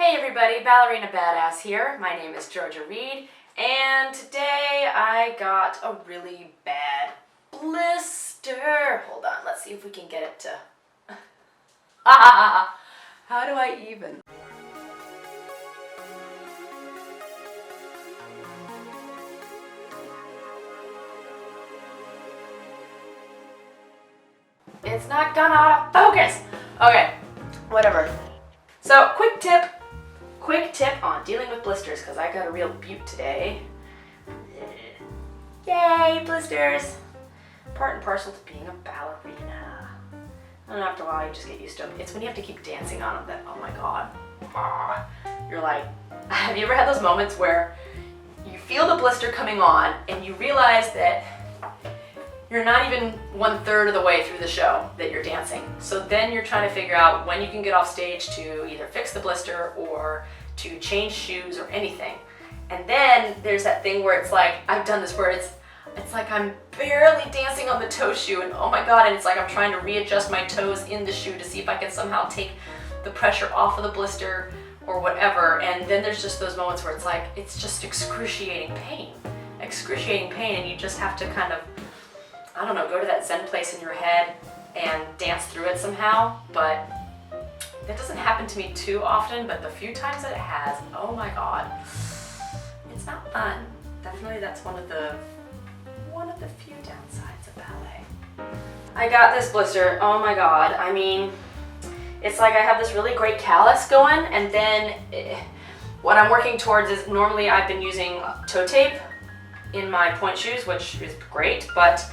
Hey everybody, Ballerina Badass here. My name is Georgia Reed, and today I got a really bad blister. Hold on, let's see if we can get it to... How do I even? It's not gone out of focus. Okay, whatever. So, quick tip on dealing with blisters, because I got a real beaut today. Yay, blisters! Part and parcel to being a ballerina. And after a while, you just get used to them. It's when you have to keep dancing on them that, oh my god. You're like, have you ever had those moments where you feel the blister coming on and you realize that you're not even 1/3 of the way through the show that you're dancing. So then you're trying to figure out when you can get off stage to either fix the blister or to change shoes or anything. And then there's that thing where it's like, I've done this where it's like I'm barely dancing on the toe shoe and oh my god, and it's like I'm trying to readjust my toes in the shoe to see if I can somehow take the pressure off of the blister or whatever. And then there's just those moments where it's like, it's just excruciating pain, and you just have to kind of, I don't know, go to that zen place in your head and dance through it somehow. But that doesn't happen to me too often, but the few times that it has, oh my god, it's not fun. Definitely that's one of the few downsides of ballet. I got this blister, oh my god, I mean, it's like I have this really great callus going, and then what I'm working towards is, normally I've been using toe tape in my point shoes, which is great, but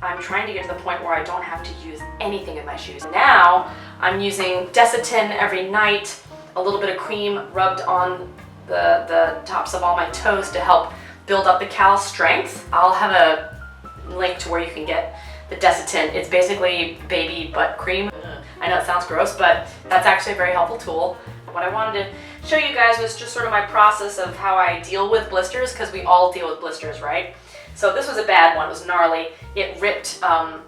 I'm trying to get to the point where I don't have to use anything in my shoes. Now I'm using Desitin every night, a little bit of cream rubbed on the tops of all my toes to help build up the callus strength. I'll have a link to where you can get the Desitin. It's basically baby butt cream. I know it sounds gross, but that's actually a very helpful tool. What I wanted to show you guys was just sort of my process of how I deal with blisters, because we all deal with blisters, right? So this was a bad one, it was gnarly. It ripped on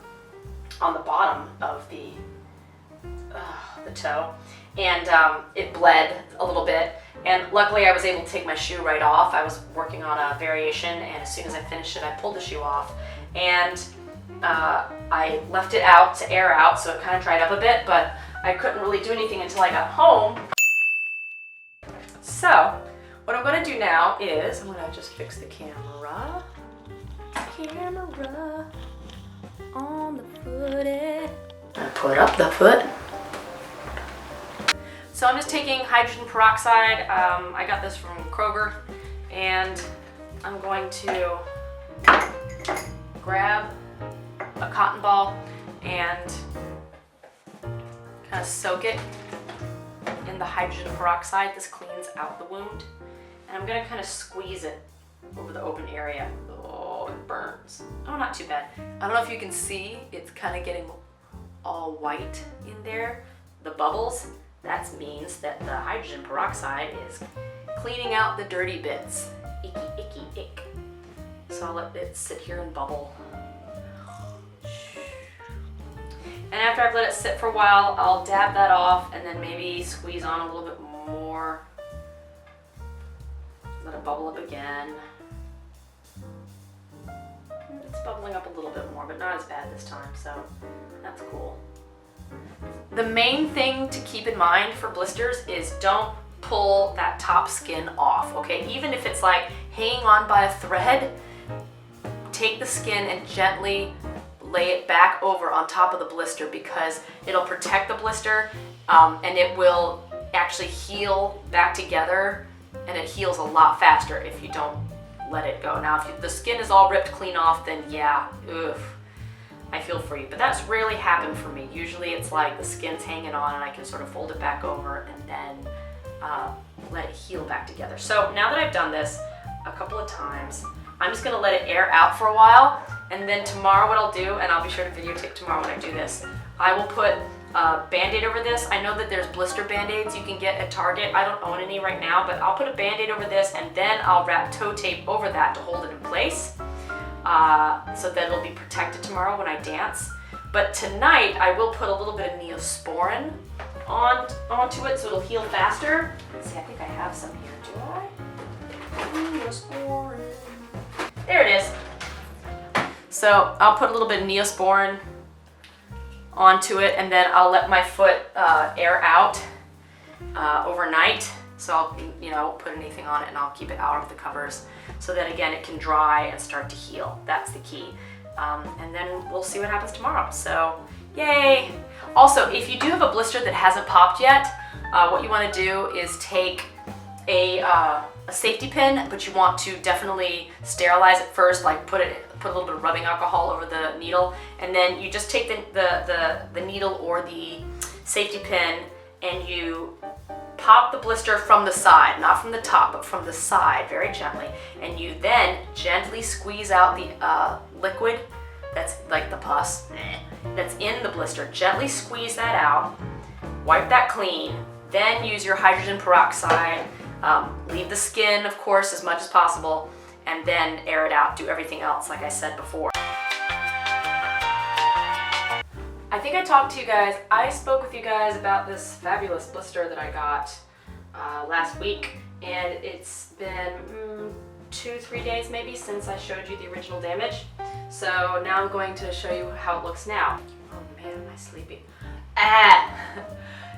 the bottom of the toe, and it bled a little bit. And luckily I was able to take my shoe right off. I was working on a variation, and as soon as I finished it, I pulled the shoe off. And I left it out to air out, so it kind of dried up a bit, but I couldn't really do anything until I got home. So, what I'm going to do now is, I'm going to just fix the camera on the footy. And put up the foot. So I'm just taking hydrogen peroxide. I got this from Kroger, and I'm going to grab a cotton ball and kind of soak it in the hydrogen peroxide. This cleans out the wound. And I'm gonna kind of squeeze it over the open area. Oh, it burns. Oh, not too bad. I don't know if you can see, it's kind of getting all white in there. The bubbles, that means that the hydrogen peroxide is cleaning out the dirty bits. Icky, icky, ick. So I'll let it sit here and bubble. And after I've let it sit for a while, I'll dab that off and then maybe squeeze on a little bit more. Let it bubble up again. It's bubbling up a little bit more, but not as bad this time, so that's cool. The main thing to keep in mind for blisters is don't pull that top skin off, okay? Even if it's like hanging on by a thread, take the skin and gently lay it back over on top of the blister, because it'll protect the blister and it will actually heal back together, and it heals a lot faster if you don't let it go. Now if the skin is all ripped clean off, then yeah, oof, I feel for you. But that's rarely happened for me. Usually it's like the skin's hanging on and I can sort of fold it back over and then let it heal back together. So now that I've done this a couple of times, I'm just gonna let it air out for a while, and then tomorrow what I'll do, and I'll be sure to videotape tomorrow when I do this, I will put a Band-Aid over this. I know that there's blister Band-Aids you can get at Target. I don't own any right now, but I'll put a Band-Aid over this, and then I'll wrap toe tape over that to hold it in place, so that it'll be protected tomorrow when I dance. But tonight I will put a little bit of Neosporin onto it so it'll heal faster. Let's see, I think I have some here. Do I? Neosporin. There it is. So I'll put a little bit of Neosporin onto it, and then I'll let my foot air out overnight. So I'll, you know, put anything on it and I'll keep it out of the covers so that again it can dry and start to heal. That's the key. And then we'll see what happens tomorrow. So yay! Also, if you do have a blister that hasn't popped yet, what you want to do is take a safety pin, but you want to definitely sterilize it first, like put a little bit of rubbing alcohol over the needle, and then you just take the needle or the safety pin and you pop the blister from the side, not from the top, but from the side, very gently, and you then gently squeeze out the liquid that's like the pus that's in the blister. Gently squeeze that out, wipe that clean, then use your hydrogen peroxide, leave the skin, of course, as much as possible, and then air it out. Do everything else like I said before. I think I talked to you guys, I spoke with you guys about this fabulous blister that I got last week, and it's been 2-3 days maybe since I showed you the original damage. So now I'm going to show you how it looks now. Oh man, am I sleepy?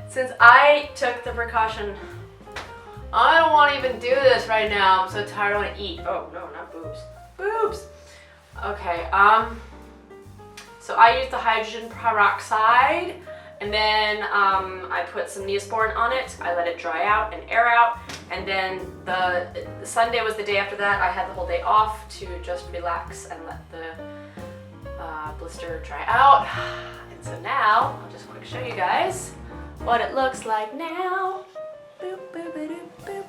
Since I took the precaution, I don't want to even do this right now. I'm so tired, I want to eat. Oh no, not boobs. Boobs! Okay, so I used the hydrogen peroxide, and then I put some Neosporin on it. I let it dry out and air out, and then the Sunday was the day after that. I had the whole day off to just relax and let the blister dry out. And so now, I'll just quick show you guys what it looks like now. Boop, boop, boop, boop.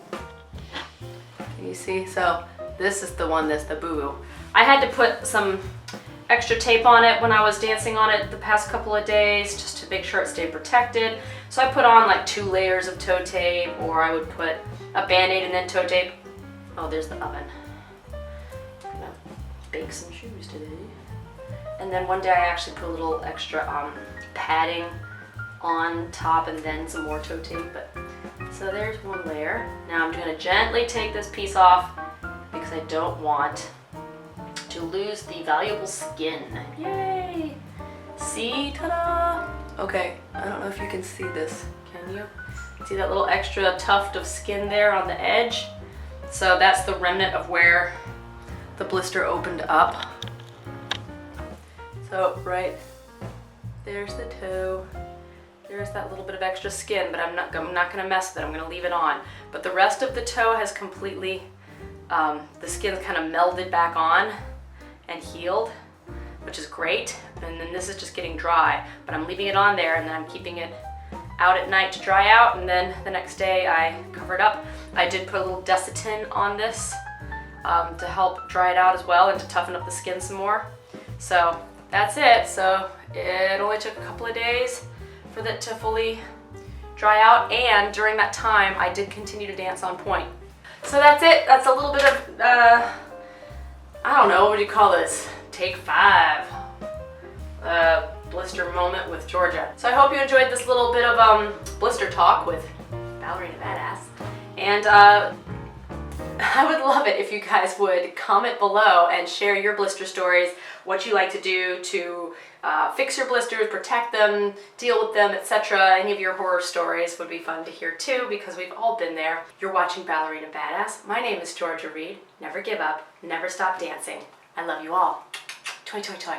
Can you see? So this is the one that's the boo-boo. I had to put some extra tape on it when I was dancing on it the past couple of days just to make sure it stayed protected. So I put on like 2 layers of toe tape, or I would put a band-aid and then toe tape. Oh, there's the oven. I'm gonna bake some shoes today. And then one day I actually put a little extra padding on top and then some more toe tape. But so there's one layer. Now I'm gonna gently take this piece off because I don't want to lose the valuable skin. Yay! See? Ta-da! Okay, I don't know if you can see this. Can you? See that little extra tuft of skin there on the edge? So that's the remnant of where the blister opened up. So right there's the toe. There's that little bit of extra skin, but I'm not gonna mess with it. I'm gonna leave it on. But the rest of the toe has completely, the skin's kind of melded back on and healed, which is great. And then this is just getting dry, but I'm leaving it on there, and then I'm keeping it out at night to dry out, and then the next day I cover it up. I did put a little Desitin on this to help dry it out as well and to toughen up the skin some more. So that's it. So it only took a couple of days for that to fully dry out, and during that time I did continue to dance on point. So that's it. That's a little bit of I don't know, what do you call this? Take 5 blister moment with Georgia. So I hope you enjoyed this little bit of blister talk with Ballerina Badass, and I would love it if you guys would comment below and share your blister stories, what you like to do to fix your blisters, protect them, deal with them, etc. Any of your horror stories would be fun to hear too, because we've all been there. You're watching Ballerina Badass. My name is Georgia Reed. Never give up, never stop dancing. I love you all. Toy, toy, toy.